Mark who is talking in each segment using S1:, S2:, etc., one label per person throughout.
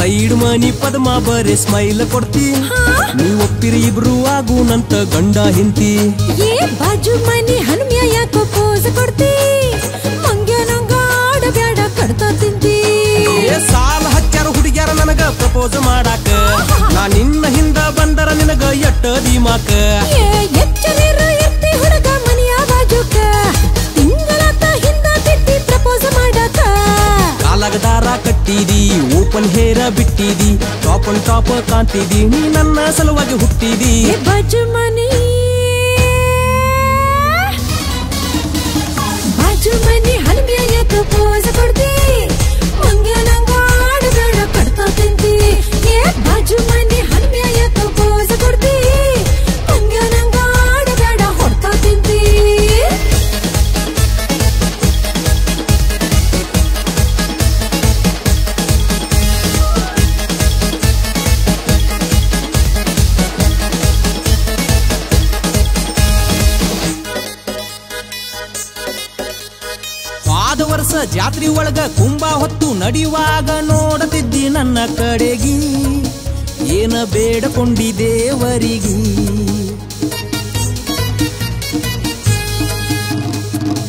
S1: Side ಮನಿ ಪದ್ಮ ಬರೆ smile ಕೊಡ್ತಿ ನೀ ಒಪ್ಪಿರಿ ಇಬ್ರು ಆಗುನಂತ ಗಂಡ ಹಿಂತಿ
S2: ಏ ಬಾಜು ಮನಿ ಹನುಮ್ಯ ಯಾಕೋ ಪೋಸ್ ಕೊಡ್ತಿ ಮಂಗ್ಯ ನಂಗ ಆಡಬ್ಯಾಡ ಕಡ್ತಾ ತಿಂತಿ
S1: ಏ ಸಾಲ ಹಚ್ಚಾರ ಹುಡುಗ್ಯಾರ ನನಗ ಪ್ರಪೋಸ್ ಮಾಡಾಕ ನಾ ನಿನ್ನ ಹಿಂದ ಬಂದರ ನಿನಗ ಎಟ್ಟ ದಿಮಾಕ
S2: ಏ ಎಚ್ಚರಿರ ಇರ್ತಿ ಹುಡುಗ ಮನಿಯ ಬಾಜುಕ ತಿಂಗಳಾತ ಹಿಂದ ಬಿಟ್ಟಿ ಪ್ರಪೋಸ್ ಮಾಡಾಕ
S1: ಕಾಲಾಗ ದಾರ ಕಟ್ಟಿದಿ ಓಪನ್ ಹೇರ ಬಿಟ್ಟಿದಿ ಟಾಪ್ ಅಂಡ್ ಟಾಪ್ ಕಾಂತಿದಿ ನೀ ನನ್ನ ಸಲುವಾಗಿ ಹುಟ್ಟಿದಿ
S2: ಬಾಜು ಮನಿ ಹನುಮ್ಯ ಯಾಕೋ ಪೋಸ್ ಕೊಡ್ತಿ ಮಂಗ್ಯ ನಂಗ ಆಡಬೇಡ ಕಡ್ತಾ ತಿಂತಿ ಏ ಬಾಜು ಮನಿ ಹನುಮ್ಯ ಯಾಕೋ ಪೋಸ್ ಕೊಡ್ತಿ ಮಂಗ್ಯ ನಂಗ ಆಡಬೇಡ ಹೊಡ್ತಾ ತಿಂತಿ
S1: ಆದ ವರ್ಷ ಜಾತ್ರೆ ಒಳಗ ಕುಂಬ ಹೊತ್ತು ನಡೆಯುವಾಗ ನೋಡತಿದ್ದಿ ನನ್ನ ಕಡೆಗಿ ಏನ ಬೇಡಕೊಂಡಿದೇವರಿಗೆ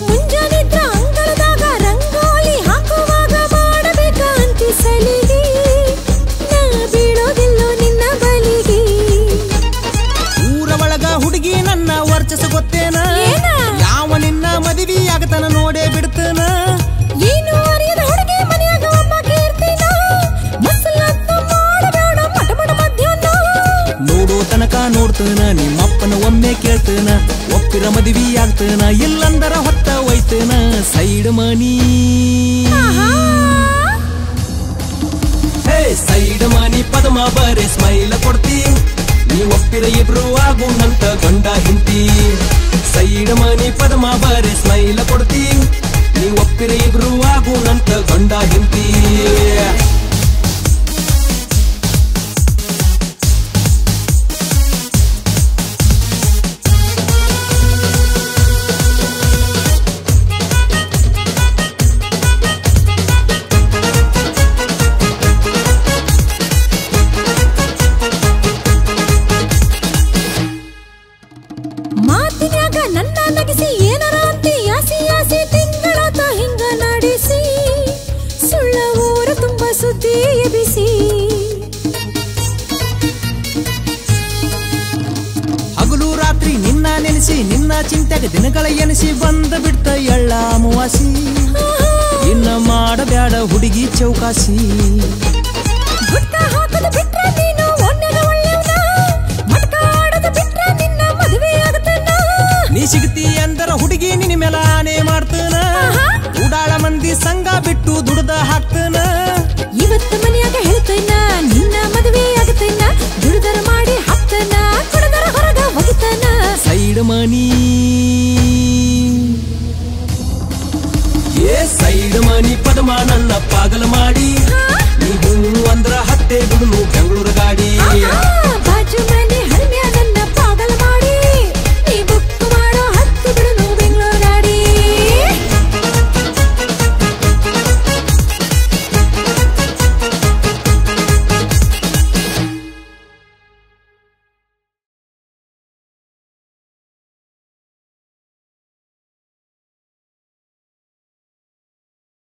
S2: ಮುಂಜಾನಿದ್ರ ಅಂಗಳದಾಗ ರಂಗೋಲಿ ಹಾಕುವಾಗ ಮಾಡಬೇಕ ಅಂತಿ ಸಲಿಗೆ ನಾ ಬೀಳೋದಿಲ್ಲೋ ನಿನ್ನ ಬಲಿಗೆ
S1: ಊರ ಒಳಗ ಹುಡುಗಿ ನನ್ನ ವರ್ಚಸ ಗೊತ್ತೇನ
S2: ಏನ?
S1: ಯಾವ ನಿನ್ನ ಮದುವೆ ಆಗತನ ನೋಡೇ ಬಿಡ್ತನ
S2: ಏನು ಅರಿಯದ ಹುಡುಗಿ ಮನೆಯಾಗ ಒಬ್ಬ ಕೀರ್ತಿನ ಮಸಲತ್ತ ಮಾಡಬೇಡ ಮಟ ಮಟ ಮಧ್ಯಾಹ್ನ
S1: ನೋಡೋ ತನಕ ನೋಡ್ತನ ನಿಮ್ಮಪ್ಪನ ಒಮ್ಮೆ ಕೇಳ್ತನ ಒಪ್ಪಿರ ಮದುವೆ ಆಗ್ತನ ಇಲ್ಲಂದರ ಹೊತ್ತ ಒಯ್ತನ ಸೈಡ್ ಮನಿ ಹೇ ಸೈಡ್ ಮನಿ ಪದ್ಮ ಬರೆ ಸ್ಮೈಲ್ ಕೊಡ್ತಿ ನೀ ಒಪ್ಪಿರ ಇಬ್ರು ಆಗುನಂತ ಗಂಡ ಹಿಂತಿ ಸೈಡ್ ಮನಿ ಪದ್ಮ ಬರೆ ಸ್ಮೈಲ್ ಕೊಡ್ತಿ ನೀ ಒಪ್ಪಿರ ಇಬ್ರು ಆಗುನಂತ ಗಂಡ ಹಿಂತಿ
S2: ಮಾತಿನ್ಯಾಗ ನನ್ನ ನಗಿಸಿ ಏನರ ಅಂತಿ ಯಾಸಿ ಯಾಸಿ ತಿಂಗಳಾತ ಹಿಂಗ ನಡೆಸಿ ಸುಳ್ಳ ಊರ ತುಂಬ ಸುದ್ದಿ ಎಬಿಸಿ
S1: ಹಗಲು ರಾತ್ರಿ ನಿನ್ನ ನೆನೆಸಿ ನಿನ್ನ ಚಿಂತೆಗ ದಿನಗಳ ಎನಿಸಿ ಬಂದ ಬಿಡ್ತ ಎಳ್ಳ ಅಮಾವಾಸಿ ಇನ್ನ ಮಾಡಬ್ಯಾಡ ಹುಡುಗಿ ಚೌಕಾಸಿ
S2: ಗುಟ್ಕ ಹಾಕದ ಬಿಟ್ರ ನೀನು ಒನ್ನೆಗ ಒಳ್ಳೆವ್ನ ಮಟ್ಕ ಆಡದ ಬಿಟ್ರ ನಿನ್ನ ಮದುವೆ ಆಗತನ
S1: ನೀ ಸಿಗ್ತಿ ಅಂದರ ಹುಡುಗಿ ನಿನ್ನ ಮೇಲ ಆನೆ ಮಾಡ್ತನ ಉಡಾಳ ಮಂದಿ ಸಂಘ ಬಿಟ್ಟು ದುಡ್ದ ಹಾಕ್ತನ
S2: ಇವತ್ತ ಮನೆಯಾಗ ಹೇಳ್ತೇನ ನಿನ್ನ ಮದುವೆ ಆಗತನ ದುಡ್ದರ ಮಾಡಿ ಹಾಕ್ತನ ಕುಡದರ ಹೊರಗ ಒಗಿತನ
S1: ಸೈಡ್ ಮನಿ ಸೈಡ್ ಮನಿ ಪದ್ಮ ನನ್ನ ಪಾಗಲ ಮಾಡಿ ನೀವು ಅಂದ್ರ ಹತ್ತೆ ಬಿಡು